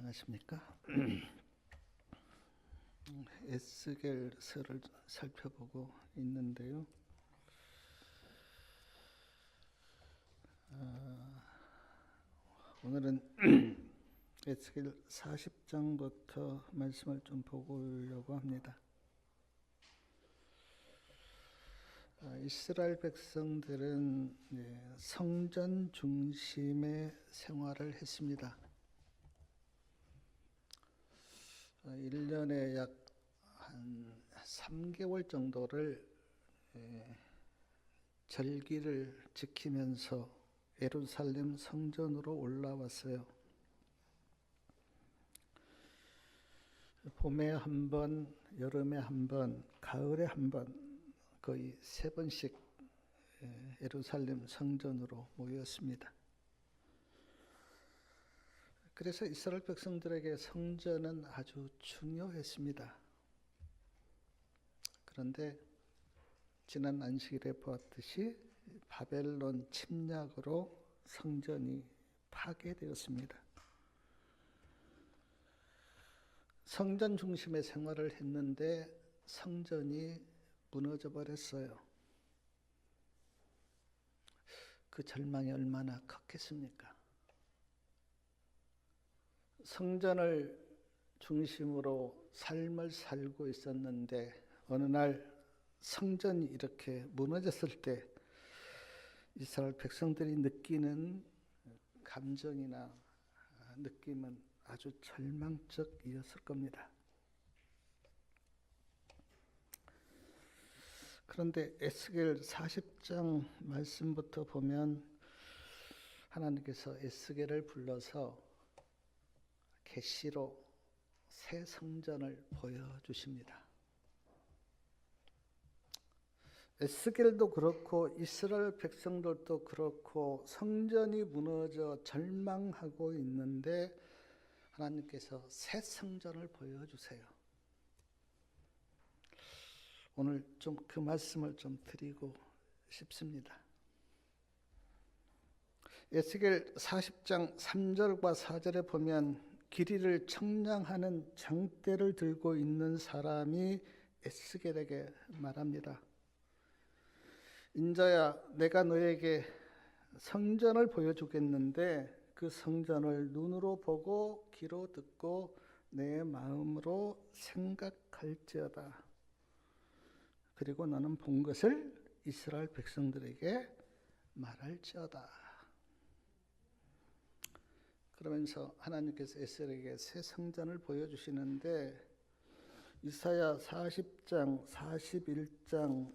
안녕하십니까? 에스겔서를 살펴보고 있는데요. 오늘은 에스겔 40장부터 말씀을 좀 보려고 합니다. 이스라엘 백성들은 성전 중심의 생활을 했습니다. 1년에 약 한 3개월 정도를 절기를 지키면서 예루살렘 성전으로 올라왔어요. 봄에 한 번, 여름에 한 번, 가을에 한 번, 거의 3번씩 예루살렘 성전으로 모였습니다. 그래서 이스라엘 백성들에게 성전은 아주 중요했습니다. 그런데 지난 안식일에 보았듯이 바벨론 침략으로 성전이 파괴되었습니다. 성전 중심의 생활을 했는데 성전이 무너져 버렸어요. 그 절망이 얼마나 컸겠습니까? 성전을 중심으로 삶을 살고 있었는데 어느 날 성전이 이렇게 무너졌을 때 이스라엘 백성들이 느끼는 감정이나 느낌은 아주 절망적이었을 겁니다. 그런데 에스겔 40장 말씀부터 보면 하나님께서 에스겔을 불러서 계시로 새 성전을 보여주십니다. 에스겔도 그렇고 이스라엘 백성들도 그렇고 성전이 무너져 절망하고 있는데 하나님께서 새 성전을 보여주세요. 오늘 좀 그 말씀을 좀 드리고 싶습니다. 에스겔 40장 3절과 4절에 보면 길이를 청량하는 장대를 들고 있는 사람이 에스겔에게 말합니다. 인자야, 내가 너에게 성전을 보여주겠는데 그 성전을 눈으로 보고 귀로 듣고 내 마음으로 생각할지어다. 그리고 너는 본 것을 이스라엘 백성들에게 말할지어다. 그러면서 하나님께서 에스겔에게 새 성전을 보여주시는데 이사야 40장, 41장,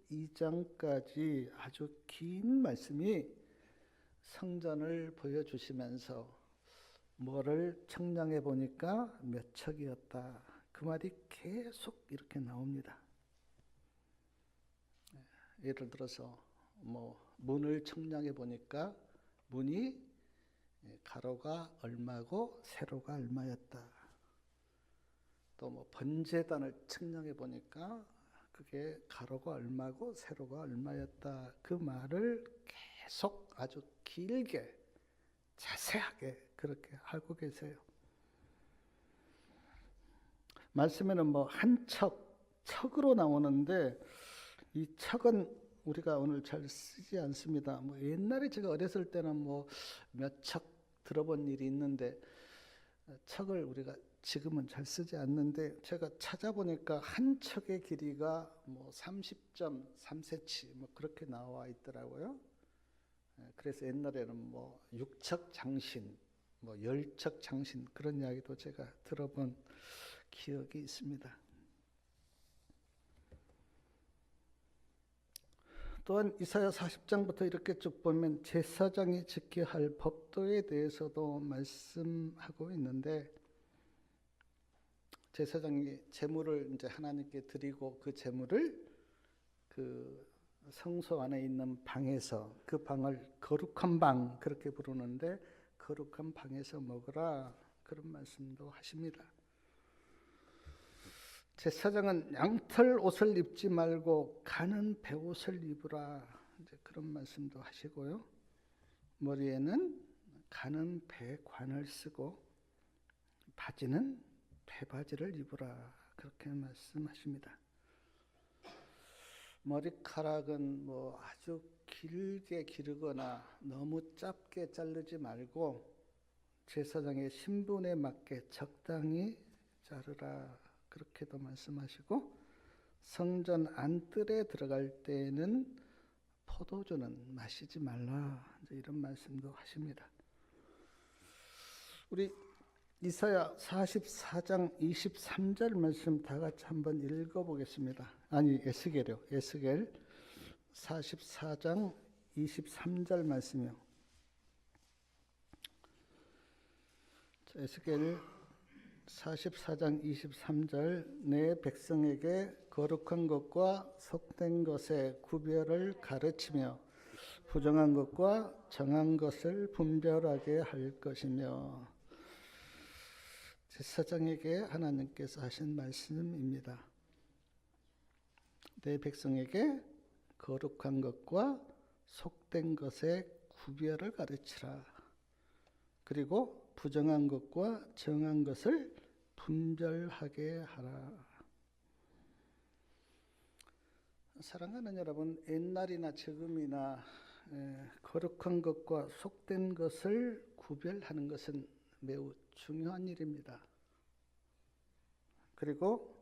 42장까지 아주 긴 말씀이 성전을 보여주시면서 뭐를 청량해 보니까 몇 척이었다. 그 말이 계속 이렇게 나옵니다. 예를 들어서 문을 청량해 보니까 문이 가로가 얼마고 세로가 얼마였다. 또 번제단을 측량해 보니까 그게 가로가 얼마고 세로가 얼마였다. 그 말을 계속 아주 길게 자세하게 그렇게 하고 계세요. 말씀에는 한 척으로 나오는데 이 척은 우리가 오늘 잘 쓰지 않습니다. 옛날에 제가 어렸을 때는 몇 척 들어본 일이 있는데 척을 우리가 지금은 잘 쓰지 않는데 제가 찾아보니까 한 척의 길이가 30.3cm 그렇게 나와 있더라고요. 그래서 옛날에는 6척 장신, 10척 장신 그런 이야기도 제가 들어본 기억이 있습니다. 또한 이사야 40장부터 이렇게 쭉 보면 제사장이 지켜야 할 법도에 대해서도 말씀하고 있는데 제사장이 제물을 이제 하나님께 드리고 그 제물을 그 성소 안에 있는 방에서 그 방을 거룩한 방 그렇게 부르는데 거룩한 방에서 먹으라 그런 말씀도 하십니다. 제사장은 양털 옷을 입지 말고 가는 베옷을 입으라 이제 그런 말씀도 하시고요. 머리에는 가는 배관을 쓰고 바지는 배바지를 입으라 그렇게 말씀하십니다. 머리카락은 뭐 아주 길게 기르거나 너무 짧게 자르지 말고 제사장의 신분에 맞게 적당히 자르라 그렇게도 말씀하시고, 성전 안뜰에 들어갈 때에는 포도주는 마시지 말라 이런 말씀도 하십니다. 우리 이사야 44장 23절 말씀 다 같이 한번 읽어보겠습니다. 아니 에스겔이요. 에스겔 44장 23절 말씀이요. 에스겔 44장 23절 내 백성에게 거룩한 것과 속된 것의 구별을 가르치며 부정한 것과 정한 것을 분별하게 할 것이며, 제사장에게 하나님께서 하신 말씀입니다. 내 백성에게 거룩한 것과 속된 것의 구별을 가르치라. 그리고 부정한 것과 정한 것을 분별하게 하라. 사랑하는 여러분, 옛날이나 지금이나 거룩한 것과 속된 것을 구별하는 것은 매우 중요한 일입니다. 그리고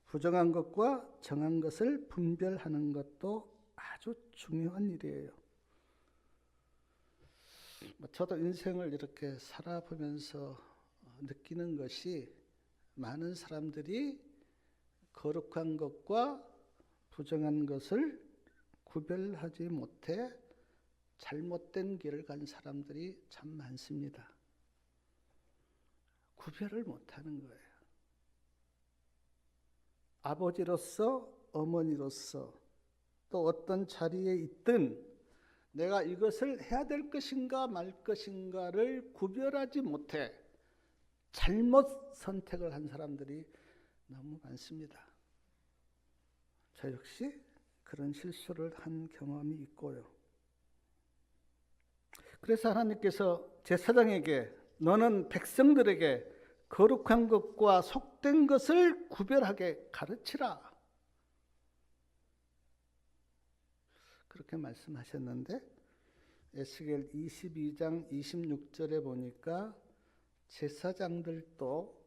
부정한 것과 정한 것을 분별하는 것도 아주 중요한 일이에요. 저도 인생을 이렇게 살아보면서 느끼는 것이, 많은 사람들이 거룩한 것과 부정한 것을 구별하지 못해 잘못된 길을 간 사람들이 참 많습니다. 구별을 못하는 거예요. 아버지로서, 어머니로서, 또 어떤 자리에 있든 내가 이것을 해야 될 것인가 말 것인가를 구별하지 못해 잘못 선택을 한 사람들이 너무 많습니다. 저 역시 그런 실수를 한 경험이 있고요. 그래서 하나님께서 제사장에게 너는 백성들에게 거룩한 것과 속된 것을 구별하게 가르치라 그렇게 말씀하셨는데, 에스겔 22장 26절에 보니까 제사장들도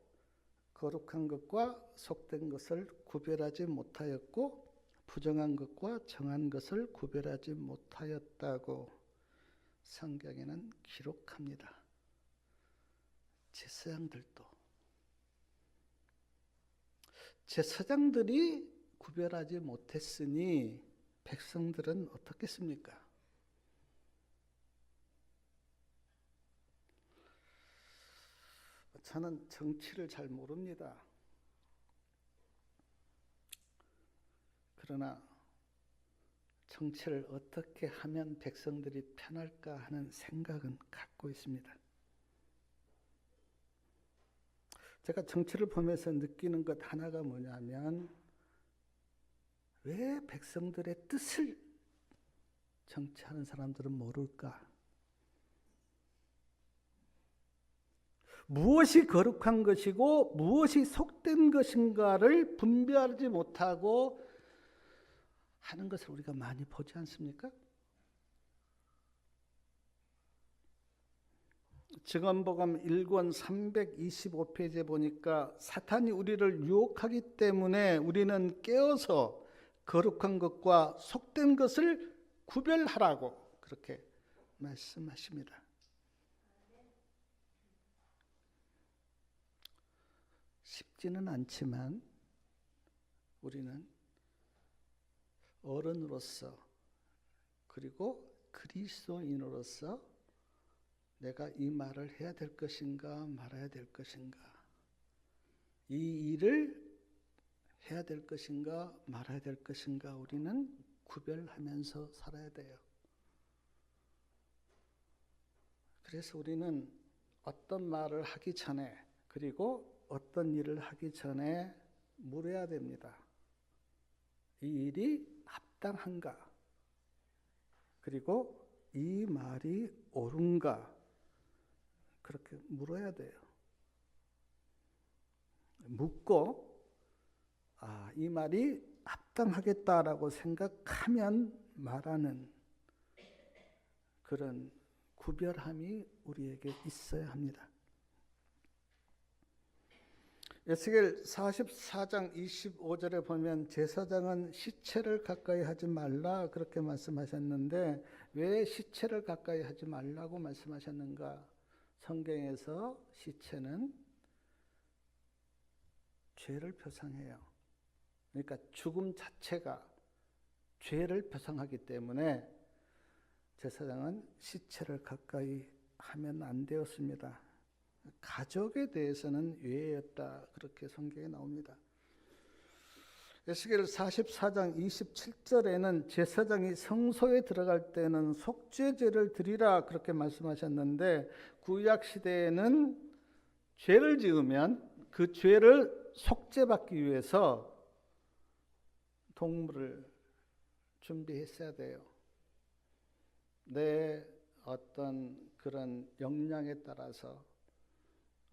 거룩한 것과 속된 것을 구별하지 못하였고 부정한 것과 정한 것을 구별하지 못하였다고 성경에는 기록합니다. 제사장들이 구별하지 못했으니 백성들은 어떻겠습니까? 저는 정치를 잘 모릅니다. 그러나 정치를 어떻게 하면 백성들이 편할까 하는 생각은 갖고 있습니다. 제가 정치를 보면서 느끼는 것 하나가 뭐냐면, 왜 백성들의 뜻을 정치하는 사람들은 모를까? 무엇이 거룩한 것이고 무엇이 속된 것인가를 분별하지 못하고 하는 것을 우리가 많이 보지 않습니까? 증언복음 1권 325페이지에 보니까 사탄이 우리를 유혹하기 때문에 우리는 깨어서 거룩한 것과 속된 것을 구별하라고 그렇게 말씀하십니다. 쉽지는 않지만 우리는 어른으로서 그리고 그리스도인으로서 내가 이 말을 해야 될 것인가 말아야 될 것인가, 이 일을 해야 될 것인가 말아야 될 것인가 우리는 구별하면서 살아야 돼요. 그래서 우리는 어떤 말을 하기 전에 그리고 어떤 일을 하기 전에 물어야 됩니다. 이 일이 합당한가? 그리고 이 말이 옳은가? 그렇게 물어야 돼요. 묻고 이 말이 합당하겠다라고 생각하면 말하는 그런 구별함이 우리에게 있어야 합니다. 에스겔 44장 25절에 보면 제사장은 시체를 가까이 하지 말라 그렇게 말씀하셨는데 왜 시체를 가까이 하지 말라고 말씀하셨는가? 성경에서 시체는 죄를 표상해요. 그러니까 죽음 자체가 죄를 표상하기 때문에 제사장은 시체를 가까이 하면 안 되었습니다. 가족에 대해서는 예외였다 그렇게 성경에 나옵니다. 에스겔 44장 27절에는 제사장이 성소에 들어갈 때는 속죄제를 드리라 그렇게 말씀하셨는데 구약 시대에는 죄를 지으면 그 죄를 속죄받기 위해서 동물을 준비했어야 돼요. 내 어떤 그런 역량에 따라서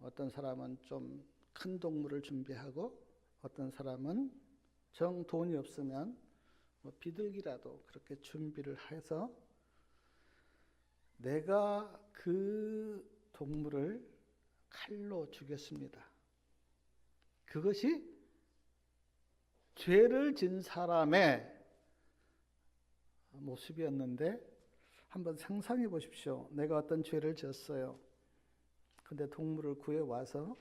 어떤 사람은 좀 큰 동물을 준비하고 어떤 사람은 정 돈이 없으면 비둘기라도 그렇게 준비를 해서 내가 그 동물을 칼로 죽였습니다. 그것이 죄를 진 사람의 모습이었는데 한번 상상해 보십시오. 내가 어떤 죄를 지었어요. 근데 동물을 구해와서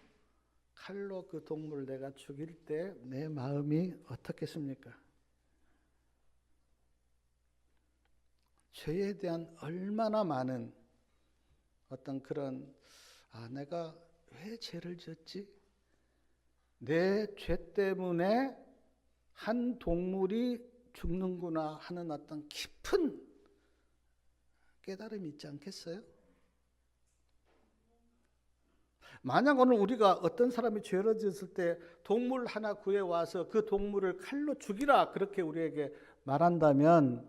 칼로 그 동물을 내가 죽일 때 내 마음이 어떻겠습니까? 죄에 대한 얼마나 많은 어떤 그런 내가 왜 죄를 지었지? 내 죄 때문에 한 동물이 죽는구나 하는 어떤 깊은 깨달음이 있지 않겠어요? 만약 오늘 우리가 어떤 사람이 죄를 지었을 때 동물 하나 구해와서 그 동물을 칼로 죽이라 그렇게 우리에게 말한다면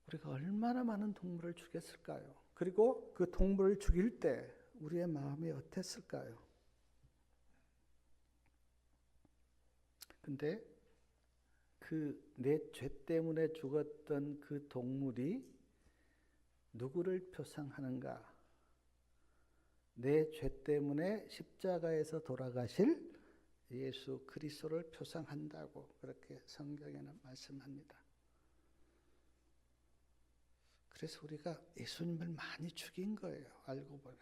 우리가 얼마나 많은 동물을 죽였을까요? 그리고 그 동물을 죽일 때 우리의 마음이 어땠을까요? 근데 그 내 죄 때문에 죽었던 그 동물이 누구를 표상하는가? 내 죄 때문에 십자가에서 돌아가실 예수 그리스도를 표상한다고 그렇게 성경에는 말씀합니다. 그래서 우리가 예수님을 많이 죽인 거예요. 알고 보면.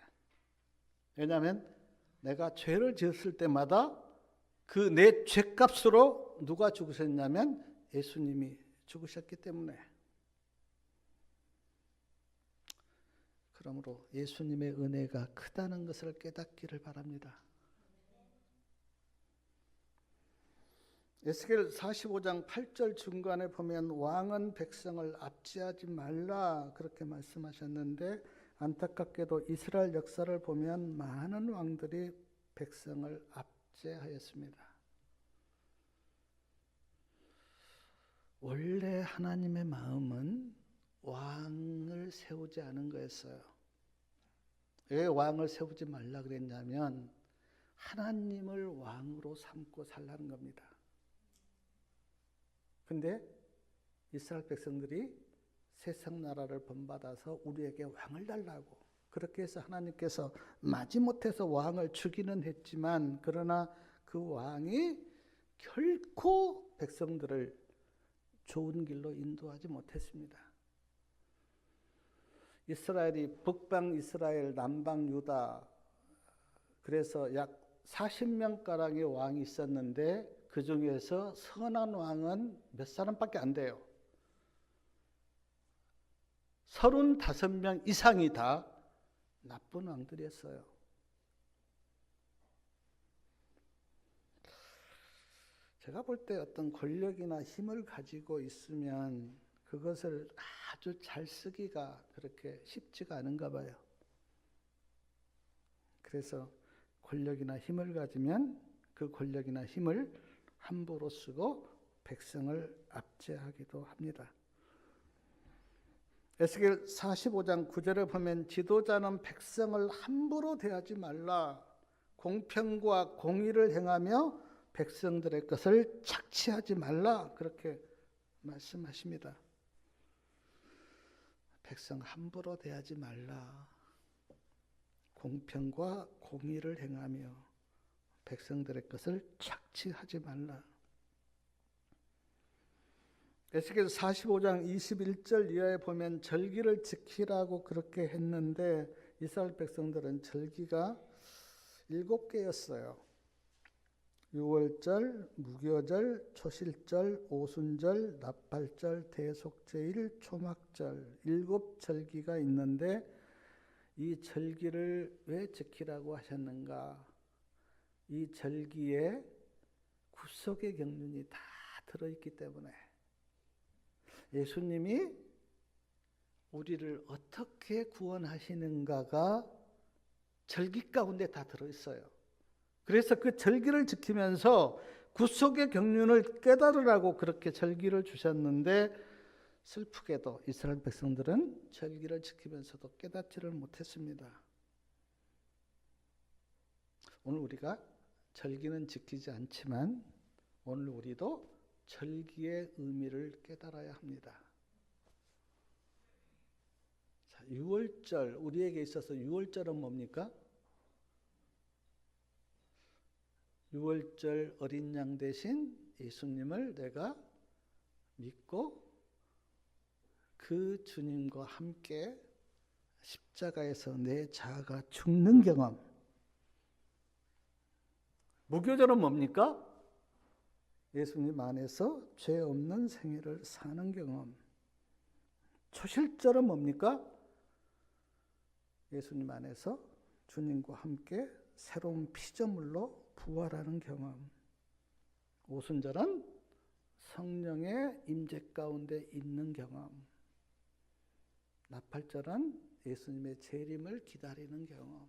왜냐하면 내가 죄를 지었을 때마다 그 내 죄값으로 누가 죽으셨냐면 예수님이 죽으셨기 때문에. 그러므로 예수님의 은혜가 크다는 것을 깨닫기를 바랍니다. 에스겔 45장 8절 중간에 보면 왕은 백성을 압제하지 말라 그렇게 말씀하셨는데 안타깝게도 이스라엘 역사를 보면 많은 왕들이 백성을 압제하였습니다. 원래 하나님의 마음은 왕을 세우지 않은 거였어요. 왜 왕을 세우지 말라 그랬냐면 하나님을 왕으로 삼고 살라는 겁니다. 근데 이스라엘 백성들이 세상 나라를 본받아서 우리에게 왕을 달라고 그렇게 해서 하나님께서 마지못해서 왕을 주기는 했지만 그러나 그 왕이 결코 백성들을 좋은 길로 인도하지 못했습니다. 이스라엘이 북방 이스라엘, 남방 유다 그래서 약 40명가량의 왕이 있었는데 그 중에서 선한 왕은 몇 사람밖에 안 돼요. 35명 이상이 다 나쁜 왕들이었어요. 제가 볼 때 어떤 권력이나 힘을 가지고 있으면 그것을 아주 잘 쓰기가 그렇게 쉽지가 않은가 봐요. 그래서 권력이나 힘을 가지면 그 권력이나 힘을 함부로 쓰고 백성을 압제하기도 합니다. 에스겔 45장 9절에 보면 지도자는 백성을 함부로 대하지 말라 공평과 공의를 행하며 백성들의 것을 착취하지 말라 그렇게 말씀하십니다. 백성 함부로 대하지 말라. 공평과 공의를 행하며 백성들의 것을 착취하지 말라. 에스겔 45장 21절 이하에 보면 절기를 지키라고 그렇게 했는데 이스라엘 백성들은 절기가 7개였어요. 유월절, 무교절, 초실절, 오순절, 나팔절, 대속제일, 초막절 7절기가 있는데 이 절기를 왜 지키라고 하셨는가? 이 절기에 구속의 경륜이 다 들어있기 때문에 예수님이 우리를 어떻게 구원하시는가가 절기 가운데 다 들어있어요. 그래서 그 절기를 지키면서 구속의 경륜을 깨달으라고 그렇게 절기를 주셨는데 슬프게도 이스라엘 백성들은 절기를 지키면서도 깨닫지를 못했습니다. 오늘 우리가 절기는 지키지 않지만 오늘 우리도 절기의 의미를 깨달아야 합니다. 자, 유월절, 우리에게 있어서 유월절은 뭡니까? 유월절 어린 양 대신 예수님을 내가 믿고 그 주님과 함께 십자가에서 내 자아가 죽는 경험. 무교절은 뭡니까? 예수님 안에서 죄 없는 생애를 사는 경험. 초실절은 뭡니까? 예수님 안에서 주님과 함께 새로운 피조물로 부활하는 경험. 오순절은 성령의 임재 가운데 있는 경험. 나팔절은 예수님의 재림을 기다리는 경험.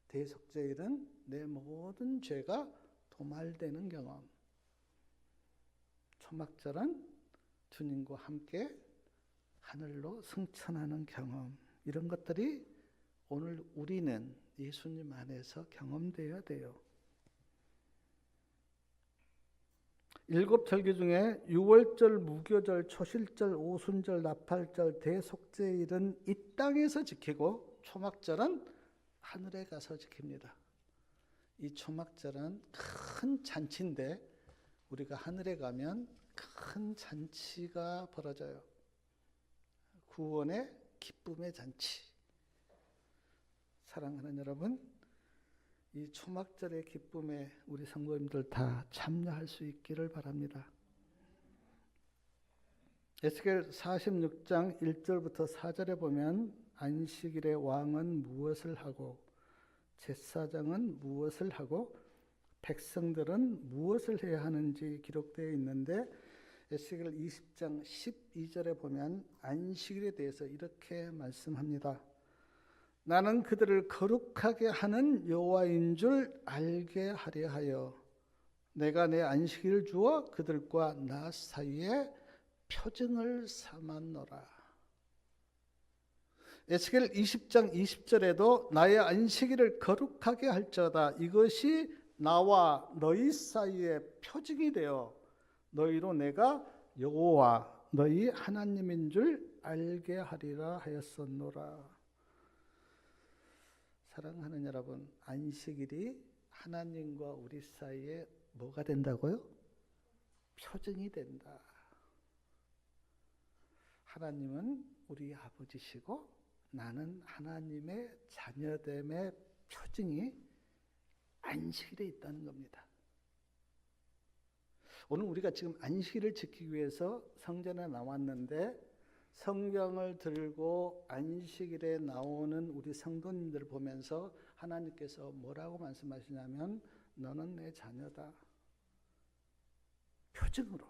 대속제일은 내 모든 죄가 도말되는 경험. 초막절은 주님과 함께 하늘로 승천하는 경험. 이런 것들이 오늘 우리는 예수님 안에서 경험되어야 돼요. 7절기 중에 유월절, 무교절, 초실절, 오순절, 나팔절, 대속제일은 이 땅에서 지키고 초막절은 하늘에 가서 지킵니다. 이 초막절은 큰 잔치인데 우리가 하늘에 가면 큰 잔치가 벌어져요. 구원의 기쁨의 잔치. 사랑하는 여러분, 이 초막절의 기쁨에 우리 성도님들 다 참여할 수 있기를 바랍니다. 에스겔 46장 1절부터 4절에 보면 안식일에 왕은 무엇을 하고 제사장은 무엇을 하고 백성들은 무엇을 해야 하는지 기록되어 있는데 에스겔 20장 12절에 보면 안식일에 대해서 이렇게 말씀합니다. 나는 그들을 거룩하게 하는 여호와인 줄 알게 하려 하여 내가 내 안식일을 주어 그들과 나 사이에 표징을 삼았노라. 에스겔 20장 20절에도 나의 안식일을 거룩하게 할지어다. 이것이 나와 너희 사이에 표징이 되어 너희로 내가 여호와 너희 하나님인 줄 알게 하리라 하였었노라. 사랑하는 여러분, 안식일이 하나님과 우리 사이에 뭐가 된다고요? 표징이 된다. 하나님은 우리 아버지시고 나는 하나님의 자녀됨의 표징이 안식일에 있다는 겁니다. 오늘 우리가 지금 안식일을 지키기 위해서 성전에 나왔는데 성경을 들고 안식일에 나오는 우리 성도님들 보면서 하나님께서 뭐라고 말씀하시냐면 너는 내 자녀다. 표징으로.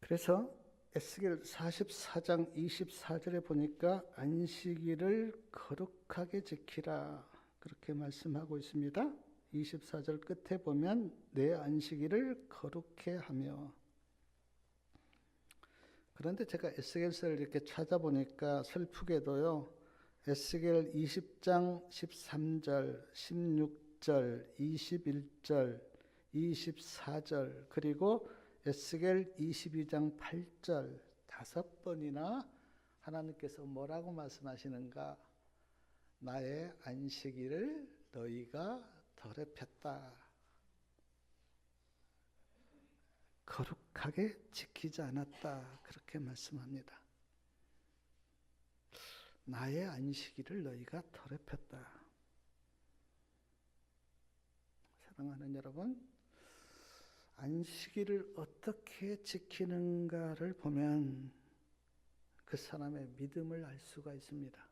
그래서 에스겔 44장 24절에 보니까 안식일을 거룩하게 지키라 그렇게 말씀하고 있습니다. 24절 끝에 보면 내 안식일을 거룩해 하며 그런데 제가 에스겔서를 이렇게 찾아보니까 슬프게도요, 에스겔 20장 13절, 16절, 21절, 24절, 그리고 에스겔 22장 8절 5번이나 하나님께서 뭐라고 말씀하시는가? 나의 안식일을 너희가 더럽혔다. 거룩하게 지키지 않았다. 그렇게 말씀합니다. 나의 안식일을 너희가 더럽혔다. 사랑하는 여러분, 안식일을 어떻게 지키는가를 보면 그 사람의 믿음을 알 수가 있습니다.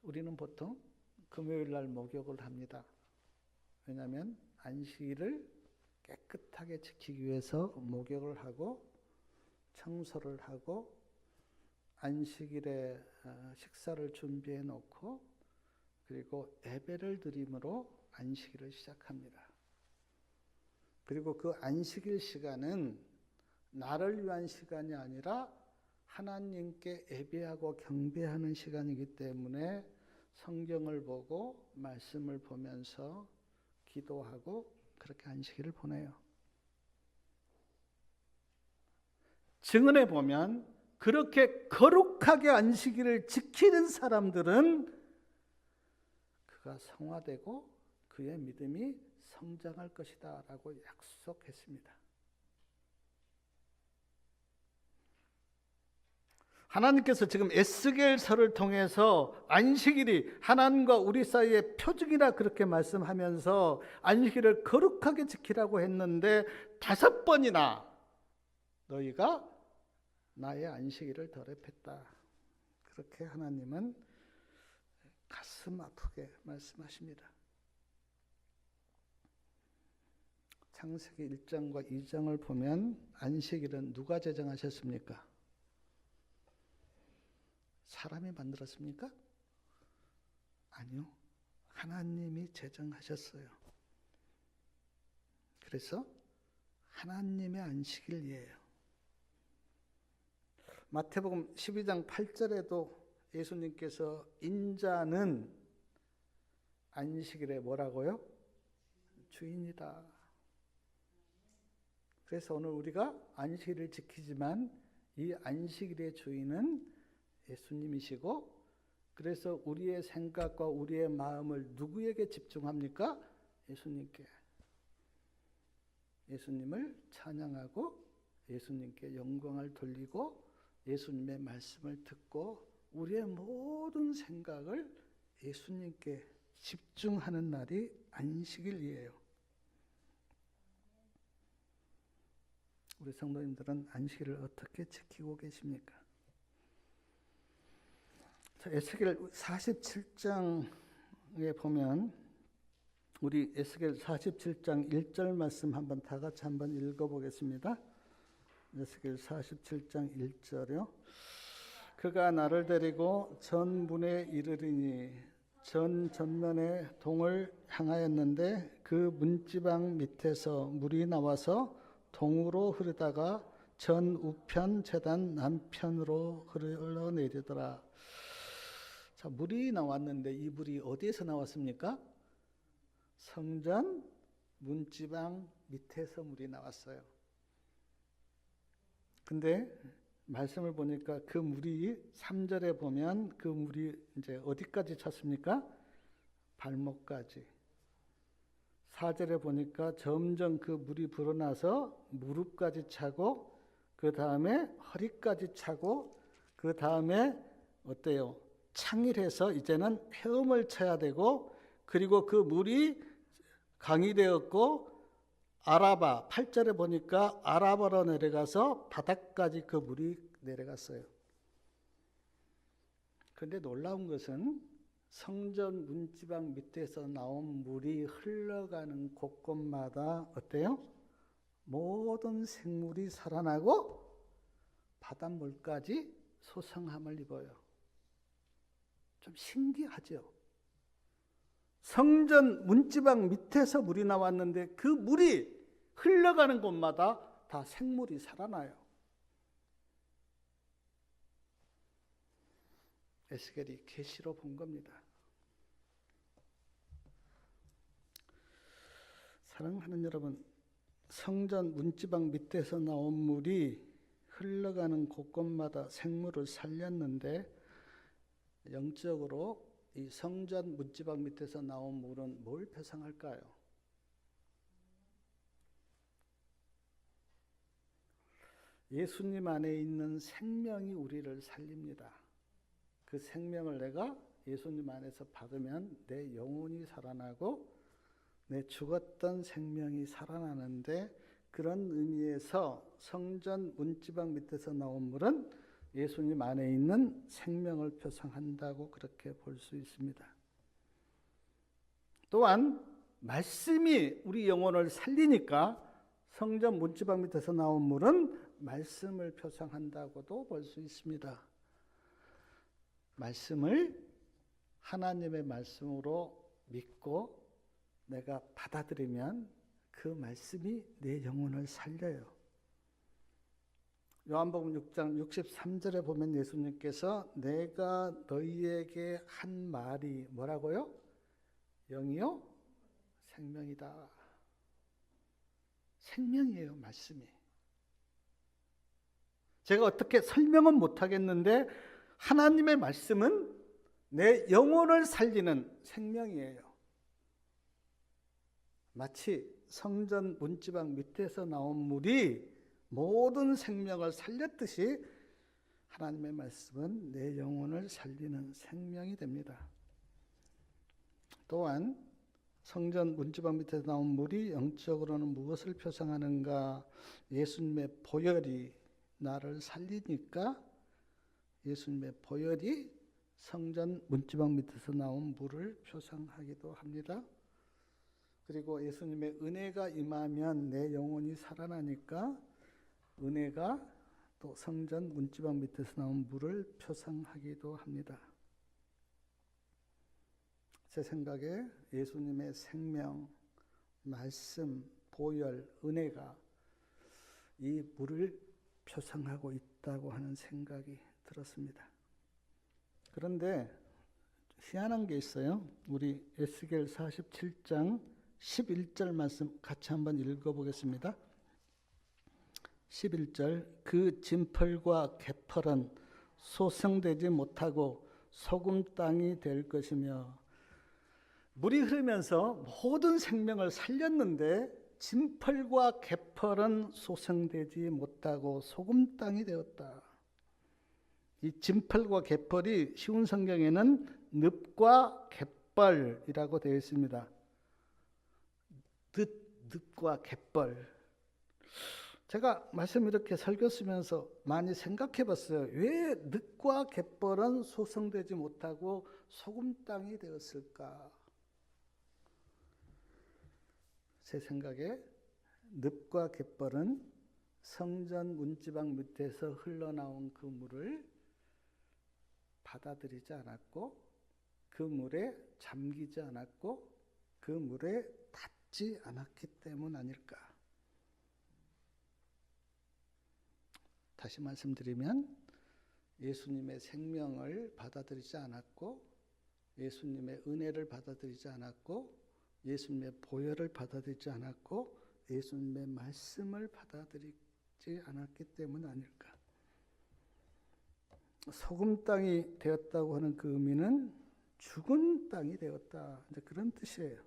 우리는 보통 금요일 날 목욕을 합니다. 왜냐하면 안식일을 깨끗하게 지키기 위해서 목욕을 하고 청소를 하고 안식일에 식사를 준비해 놓고 그리고 예배를 드림으로 안식일을 시작합니다. 그리고 그 안식일 시간은 나를 위한 시간이 아니라 하나님께 예배하고 경배하는 시간이기 때문에 성경을 보고 말씀을 보면서 기도하고 그렇게 안식일을 보내요. 증언해 보면 그렇게 거룩하게 안식일을 지키는 사람들은 그가 성화되고 그의 믿음이 성장할 것이다 라고 약속했습니다. 하나님께서 지금 에스겔서를 통해서 안식일이 하나님과 우리 사이의 표징이라 그렇게 말씀하면서 안식일을 거룩하게 지키라고 했는데 5번이나 너희가 나의 안식일을 더럽혔다. 그렇게 하나님은 가슴 아프게 말씀하십니다. 창세기 1장과 2장을 보면 안식일은 누가 제정하셨습니까? 사람이 만들었습니까? 아니요. 하나님이 제정하셨어요. 그래서 하나님의 안식일이에요. 마태복음 12장 8절에도 예수님께서 인자는 안식일에 뭐라고요? 주인이다. 그래서 오늘 우리가 안식일을 지키지만 이 안식일의 주인은 예수님이시고, 그래서 우리의 생각과 우리의 마음을 누구에게 집중합니까? 예수님께. 예수님을 찬양하고 예수님께 영광을 돌리고 예수님의 말씀을 듣고 우리의 모든 생각을 예수님께 집중하는 날이 안식일이에요. 우리 성도님들은 안식일을 어떻게 지키고 계십니까? 에스겔 47장에 보면 우리 에스겔 47장 1절 말씀 다 같이 한번 읽어보겠습니다. 에스겔 47장 1절이요. 그가 나를 데리고 전문에 이르리니 전면에 동을 향하였는데 그 문지방 밑에서 물이 나와서 동으로 흐르다가 전 우편 제단 남편으로 흘러내리더라. 자, 물이 나왔는데 이 물이 어디에서 나왔습니까? 성전 문지방 밑에서 물이 나왔어요. 근데 말씀을 보니까 그 물이 3절에 보면 그 물이 이제 어디까지 찼습니까? 발목까지. 4절에 보니까 점점 그 물이 불어나서 무릎까지 차고 그 다음에 허리까지 차고 그 다음에 어때요? 창일해서 이제는 헤엄을 쳐야 되고, 그리고 그 물이 강이 되었고 아라바 8절에 보니까 아라바로 내려가서 바닥까지 그 물이 내려갔어요. 그런데 놀라운 것은 성전 문지방 밑에서 나온 물이 흘러가는 곳곳마다 어때요? 모든 생물이 살아나고 바닷물까지 소성함을 입어요. 좀 신기하죠? 성전 문지방 밑에서 물이 나왔는데 그 물이 흘러가는 곳마다 다 생물이 살아나요. 에스겔이 계시로 본 겁니다. 사랑하는 여러분, 성전 문지방 밑에서 나온 물이 흘러가는 곳곳마다 생물을 살렸는데, 영적으로 이 성전 문지방 밑에서 나온 물은 뭘 표상할까요? 예수님 안에 있는 생명이 우리를 살립니다. 그 생명을 내가 예수님 안에서 받으면 내 영혼이 살아나고 내 죽었던 생명이 살아나는데, 그런 의미에서 성전 문지방 밑에서 나온 물은 예수님 안에 있는 생명을 표상한다고 그렇게 볼 수 있습니다. 또한 말씀이 우리 영혼을 살리니까 성전 문지방 밑에서 나온 물은 말씀을 표상한다고도 볼 수 있습니다. 말씀을 하나님의 말씀으로 믿고 내가 받아들이면 그 말씀이 내 영혼을 살려요. 요한복음 6장 63절에 보면 예수님께서 내가 너희에게 한 말이 뭐라고요? 영이요? 생명이다. 생명이에요, 말씀이. 제가 어떻게 설명은 못하겠는데 하나님의 말씀은 내 영혼을 살리는 생명이에요. 마치 성전 문지방 밑에서 나온 물이 모든 생명을 살렸듯이 하나님의 말씀은 내 영혼을 살리는 생명이 됩니다. 또한 성전 문지방 밑에서 나온 물이 영적으로는 무엇을 표상하는가? 예수님의 보혈이 나를 살리니까 예수님의 보혈이 성전 문지방 밑에서 나온 물을 표상하기도 합니다. 그리고 예수님의 은혜가 임하면 내 영혼이 살아나니까 은혜가 또 성전 문지방 밑에서 나온 물을 표상하기도 합니다. 제 생각에 예수님의 생명, 말씀, 보혈, 은혜가 이 물을 표상하고 있다고 하는 생각이 들었습니다. 그런데 희한한 게 있어요. 우리 에스겔 47장 11절 말씀 같이 한번 읽어보겠습니다. 11절 그 진펄과 개펄은 소생되지 못하고 소금 땅이 될 것이며, 물이 흐르면서 모든 생명을 살렸는데 진펄과 개펄은 소생되지 못하고 소금 땅이 되었다. 이 진펄과 개펄이 쉬운 성경에는 늪과 갯벌이라고 되어 있습니다. 늪과 갯벌. 제가 말씀 이렇게 설교 쓰면서 많이 생각해 봤어요. 왜 늪과 갯벌은 소생되지 못하고 소금 땅이 되었을까? 제 생각에 늪과 갯벌은 성전 문지방 밑에서 흘러나온 그 물을 받아들이지 않았고, 그 물에 잠기지 않았고, 그 물에 닿지 않았기 때문 아닐까. 다시 말씀드리면 예수님의 생명을 받아들이지 않았고, 예수님의 은혜를 받아들이지 않았고, 예수님의 보혈을 받아들이지 않았고, 예수님의 말씀을 받아들이지 않았기 때문 아닐까. 소금 땅이 되었다고 하는 그 의미는 죽은 땅이 되었다, 이제 그런 뜻이에요.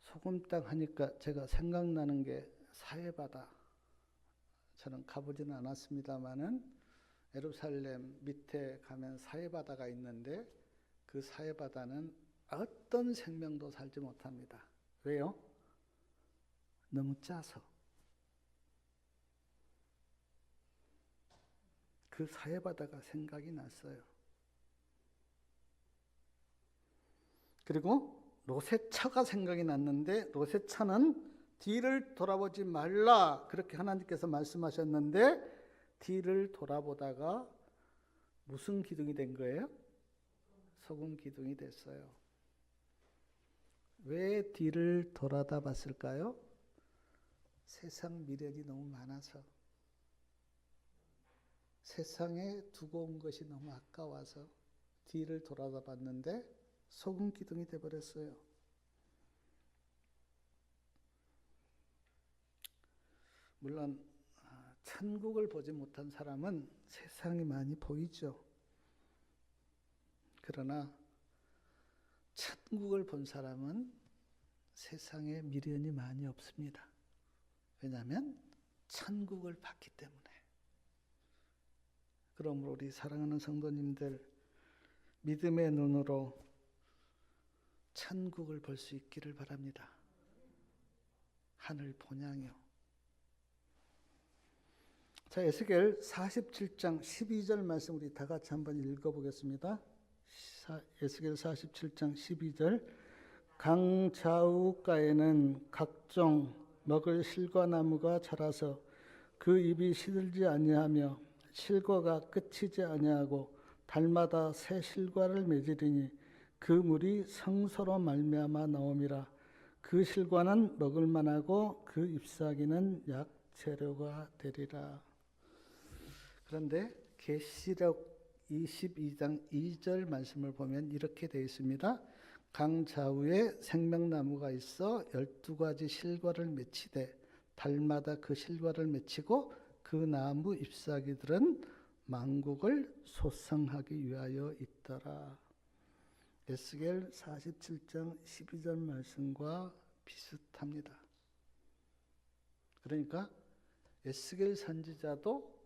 소금 땅 하니까 제가 생각나는 게 사해바다. 저는 가보지는 않았습니다만은 예루살렘 밑에 가면 사해바다가 있는데 그 사해바다는 어떤 생명도 살지 못합니다. 왜요? 너무 짜서. 그 사해바다가 생각이 났어요. 그리고 롯의 처가 생각이 났는데, 롯의 처는 뒤를 돌아보지 말라 그렇게 하나님께서 말씀하셨는데 뒤를 돌아보다가 무슨 기둥이 된 거예요? 소금 기둥이 됐어요. 왜 뒤를 돌아다 봤을까요? 세상 미련이 너무 많아서, 세상에 두고 온 것이 너무 아까워서 뒤를 돌아다 봤는데 소금 기둥이 돼버렸어요. 물론 천국을 보지 못한 사람은 세상이 많이 보이죠. 그러나 천국을 본 사람은 세상에 미련이 많이 없습니다. 왜냐하면 천국을 봤기 때문에. 그러므로 우리 사랑하는 성도님들, 믿음의 눈으로 천국을 볼 수 있기를 바랍니다. 하늘 본향이요. 자, 에스겔 47장 12절 말씀 우리 다 같이 한번 읽어보겠습니다. 에스겔 47장 12절. 강 좌우가에는 각종 먹을 실과나무가 자라서 그 잎이 시들지 아니하며 실과가 끝이지 아니하고 달마다 새 실과를 맺으리니 그 물이 성소로 말미암아 나옴이라. 그 실과는 먹을 만하고 그 잎사귀는 약 재료가 되리라. 그런데 계시록 22장 2절 말씀을 보면 이렇게 되어 있습니다. 강 좌우에 생명나무가 있어 12가지 실과를 맺히되 달마다 그 실과를 맺히고 그 나무 잎사귀들은 만국을 소성하기 위하여 있더라. 에스겔 47장 12절 말씀과 비슷합니다. 그러니까 에스겔 선지자도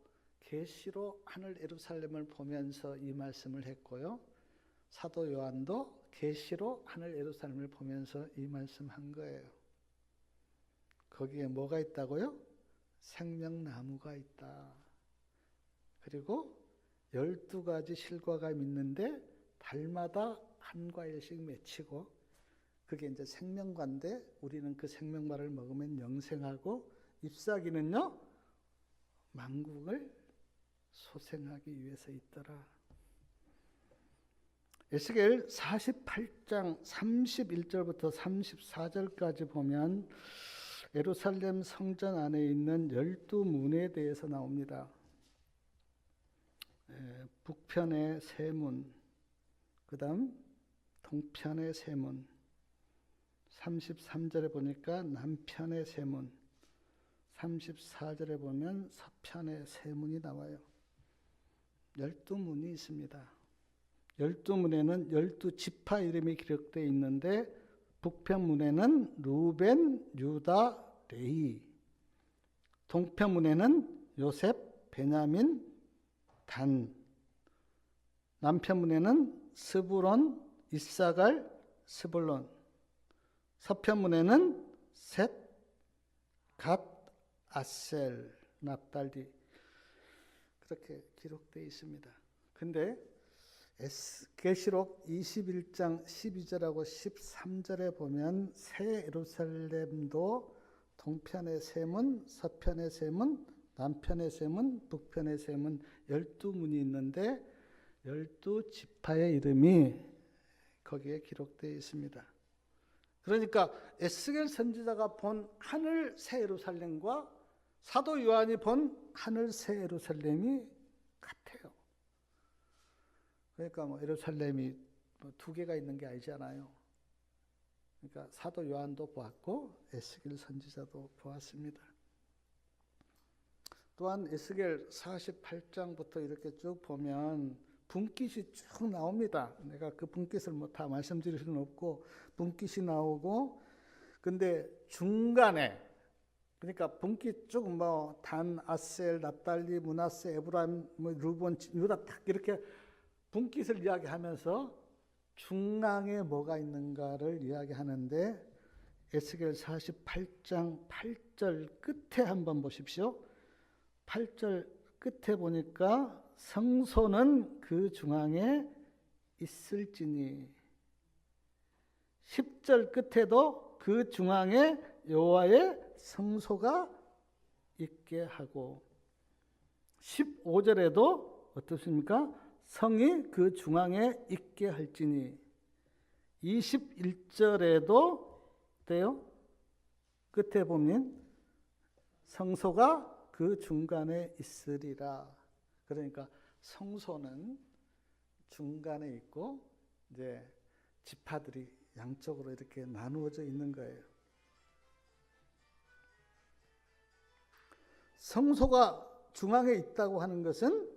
계시로 하늘 예루살렘을 보면서 이 말씀을 했고요. 사도 요한도 계시로 하늘 예루살렘을 보면서 이 말씀한 거예요. 거기에 뭐가 있다고요? 생명나무가 있다. 그리고 12가지 실과가 있는데 달마다 한 과일씩 맺히고 그게 이제 생명과인데 우리는 그 생명과를 먹으면 영생하고 잎사귀는요 만국을 소생하기 위해서 있더라. 에스겔 48장 31절부터 34절까지 보면 예루살렘 성전 안에 있는 12문에 대해서 나옵니다. 북편의 세 문, 그 다음 동편의 세 문, 33절에 보니까 남편의 세 문, 34절에 보면 서편의 세 문이 나와요. 12문이 있습니다. 12문에는 12지파 이름이 기록되어 있는데 북편문에는 루벤, 유다, 레위, 동편문에는 요셉, 베냐민, 단, 남편문에는 스불론, 이사갈, 스불론, 서편문에는 셋, 갓, 아셀, 납달리 그렇게 기록되어 있습니다. 근데 계시록 21장 12절하고 13절에 보면 새 예루살렘도 동편의 세 문, 서편의 세 문, 남편의 세 문, 북편의 세 문 12문이 있는데 12지파의 이름이 거기에 기록되어 있습니다. 그러니까 에스겔 선지자가 본 하늘 새 예루살렘과 사도 요한이 본 하늘 새 예루살렘이 같아요. 그러니까 뭐 예루살렘이 두 개가 있는 게 아니잖아요. 그러니까 사도 요한도 보았고 에스겔 선지자도 보았습니다. 또한 에스겔 48장부터 이렇게 쭉 보면 분깃이 쭉 나옵니다. 내가 그 분깃을 뭐 다 말씀드릴 수는 없고 분깃이 나오고 근데 중간에 그러니까 분깃 쭉 뭐 단, 아셀, 납달리, 므낫세, 에브라임, 뭐 루본, 유다 딱 이렇게 분깃을 이야기하면서 중앙에 뭐가 있는가를 이야기하는데 에스겔 48장 8절 끝에 한번 보십시오. 8절 끝에 보니까 성소는 그 중앙에 있을지니 10절 끝에도 그 중앙에 여호와의 성소가 있게 하고 15절에도 어떻습니까? 성이 그 중앙에 있게 할지니 21절에도 돼요. 끝에 보면 성소가 그 중간에 있으리라. 그러니까 성소는 중간에 있고 이제 지파들이 양쪽으로 이렇게 나누어져 있는 거예요. 성소가 중앙에 있다고 하는 것은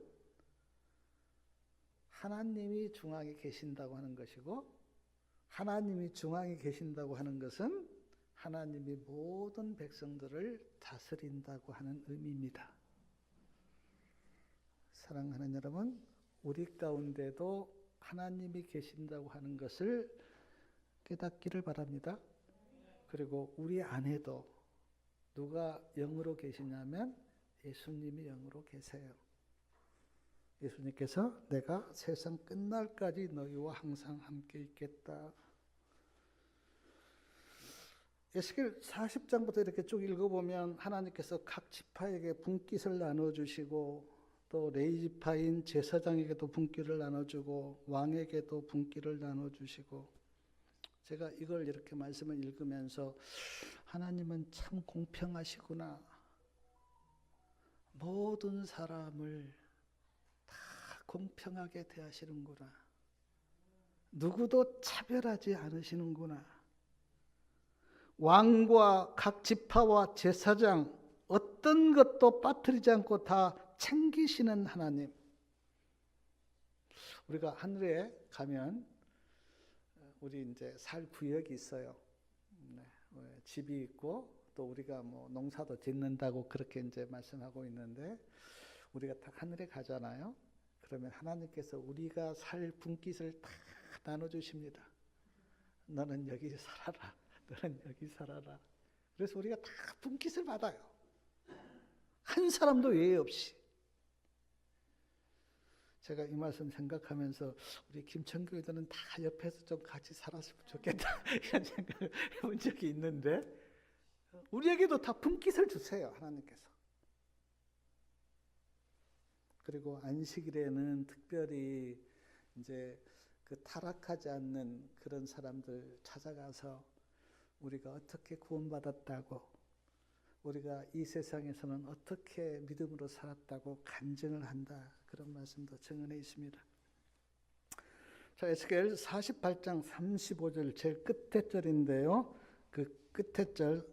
하나님이 중앙에 계신다고 하는 것이고, 하나님이 중앙에 계신다고 하는 것은 하나님이 모든 백성들을 다스린다고 하는 의미입니다. 사랑하는 여러분, 우리 가운데도 하나님이 계신다고 하는 것을 깨닫기를 바랍니다. 그리고 우리 안에도 누가 영으로 계시냐면 예수님이 영으로 계세요. 예수님께서 내가 세상 끝날까지 너희와 항상 함께 있겠다. 에스겔 40장부터 이렇게 쭉 읽어보면 하나님께서 각 지파에게 분깃을 나눠주시고 또 레위지파인 제사장에게도 분깃을 나눠주고 왕에게도 분깃을 나눠주시고, 제가 이걸 이렇게 말씀을 읽으면서 하나님은 참 공평하시구나. 모든 사람을 다 공평하게 대하시는구나. 누구도 차별하지 않으시는구나. 왕과 각 지파와 제사장 어떤 것도 빠뜨리지 않고 다 챙기시는 하나님. 우리가 하늘에 가면 우리 이제 살 구역이 있어요. 네, 집이 있고 또 우리가 뭐 농사도 짓는다고 그렇게 이제 말씀하고 있는데, 우리가 딱 하늘에 가잖아요. 그러면 하나님께서 우리가 살 분깃을 다 나눠 주십니다. 너는 여기 살아라. 너는 여기 살아라. 그래서 우리가 다 분깃을 받아요. 한 사람도 예외 없이. 제가 이 말씀 생각하면서 우리 김천교회들은 다 옆에서 좀 같이 살았으면 좋겠다 이런 생각을 해본 적이 있는데, 우리에게도 다 분깃을 주세요, 하나님께서. 그리고 안식일에는 특별히 이제 그 타락하지 않는 그런 사람들 찾아가서 우리가 어떻게 구원받았다고, 우리가 이 세상에서는 어떻게 믿음으로 살았다고 간증을 한다, 그런 말씀도 증언해 있습니다. 자, 에스겔 48장 35절 제일 끝에 절인데요. 그 끝에 절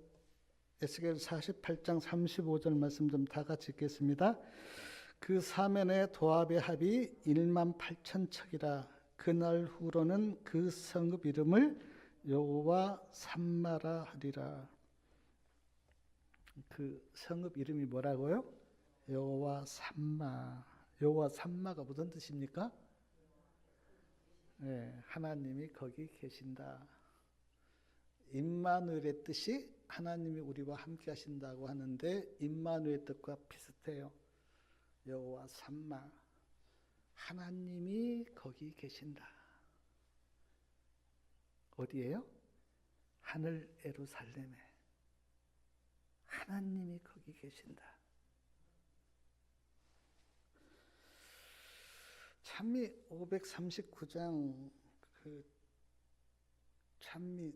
에스겔 48장 35절 말씀 좀 다 같이 읽겠습니다. 그 사면의 도합의 합이 1만 8천 척이라. 그날 후로는 그 성읍 이름을 여호와 삼마라 하리라. 그 성읍 이름이 뭐라고요? 여호와 삼마. 여호와 삼마가 무슨 뜻입니까? 네, 하나님이 거기 계신다. 임마누엘의 뜻이 하나님이 우리와 함께 하신다고 하는데, 임마누엘의 뜻과 비슷해요. 여호와 삼마. 하나님이 거기 계신다. 어디예요? 하늘 예루살렘에 하나님이 거기 계신다. 찬미 539장 그 찬미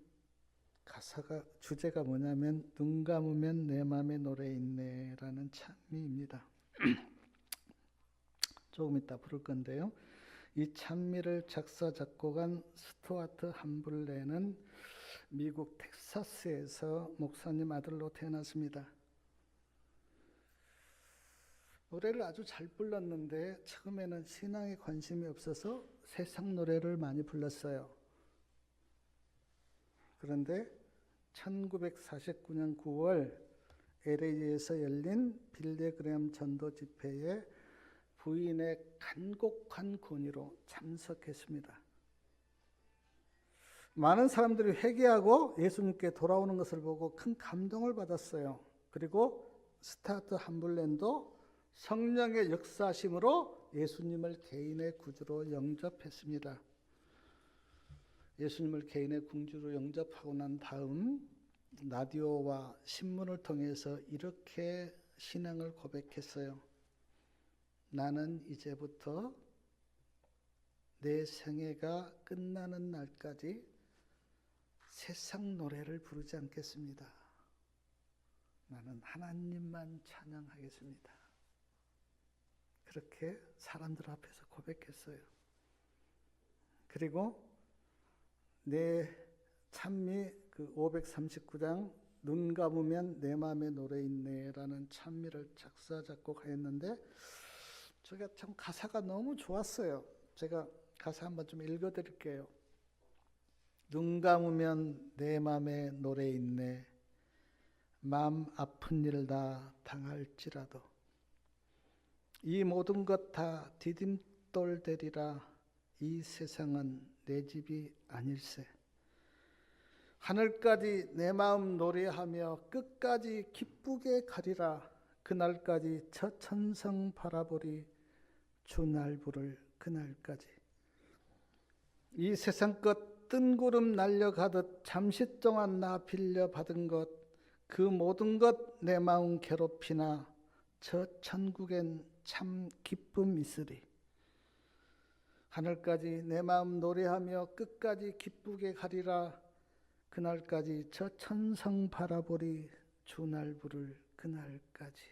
가사가 주제가 뭐냐면 눈 감으면 내 맘에 노래 있네라는 찬미입니다. 조금 이따 부를 건데요. 이 찬미를 작사 작곡한 스튜어트 함블레는 미국 텍사스에서 목사님 아들로 태어났습니다. 노래를 아주 잘 불렀는데 처음에는 신앙에 관심이 없어서 세상 노래를 많이 불렀어요. 그런데 1949년 9월 LA에서 열린 빌리그램 전도 집회에 부인의 간곡한 건의로 참석했습니다. 많은 사람들이 회개하고 예수님께 돌아오는 것을 보고 큰 감동을 받았어요. 그리고 스튜어트 함블랜도 성령의 역사심으로 예수님을 개인의 구주로 영접했습니다. 예수님을 개인의 구주로 영접하고 난 다음 라디오와 신문을 통해서 이렇게 신앙을 고백했어요. 나는 이제부터 내 생애가 끝나는 날까지 세상 노래를 부르지 않겠습니다. 나는 하나님만 찬양하겠습니다. 그렇게 사람들 앞에서 고백했어요. 그리고 내 찬미 그 539장 눈 감으면 내 마음에 노래 있네라는 찬미를 작사 작곡하였는데 제가 참 가사가 너무 좋았어요. 제가 가사 한번 좀 읽어드릴게요. 눈 감으면 내 마음에 노래 있네. 마음 아픈 일 다 당할지라도 이 모든 것 다 디딤돌 되리라. 이 세상은 내 집이 아닐세. 하늘까지 내 마음 노래하며 끝까지 기쁘게 가리라. 그날까지 저 천성 바라보리. 주 날 부를 그날까지. 이 세상 것 뜬구름 날려가듯 잠시 동안 나 빌려받은 것 그 모든 것 내 마음 괴롭히나 저 천국엔 참 기쁨 있으리. 하늘까지 내 마음 노래하며 끝까지 기쁘게 가리라. 그날까지 저 천성 바라보리. 주 날 부를 그날까지.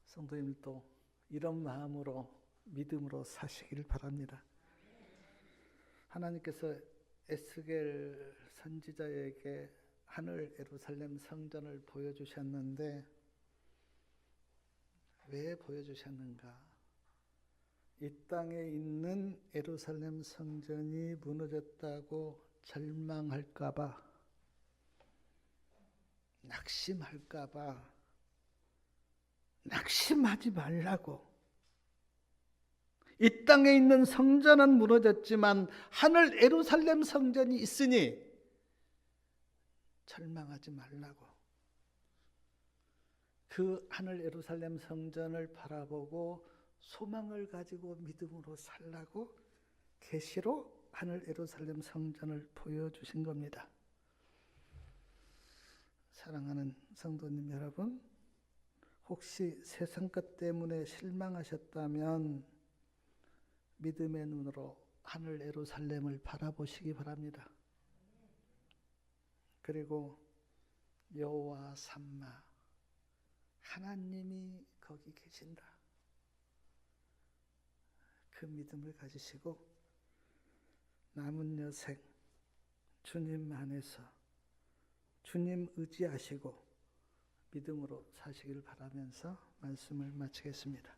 성도님도 이런 마음으로 믿음으로 사시길 바랍니다. 하나님께서 에스겔 선지자에게 하늘 예루살렘 성전을 보여주셨는데 왜 보여주셨는가? 이 땅에 있는 예루살렘 성전이 무너졌다고 절망할까봐, 낙심할까봐, 낙심하지 말라고. 이 땅에 있는 성전은 무너졌지만 하늘 예루살렘 성전이 있으니 절망하지 말라고. 그 하늘 예루살렘 성전을 바라보고 소망을 가지고 믿음으로 살라고 계시로 하늘 예루살렘 성전을 보여주신 겁니다. 사랑하는 성도님 여러분, 혹시 세상 것 때문에 실망하셨다면 믿음의 눈으로 하늘 예루살렘을 바라보시기 바랍니다. 그리고 여호와 삼마 하나님이 거기 계신다. 그 믿음을 가지시고 남은 여생 주님 안에서 주님 의지하시고 믿음으로 사시길 바라면서 말씀을 마치겠습니다.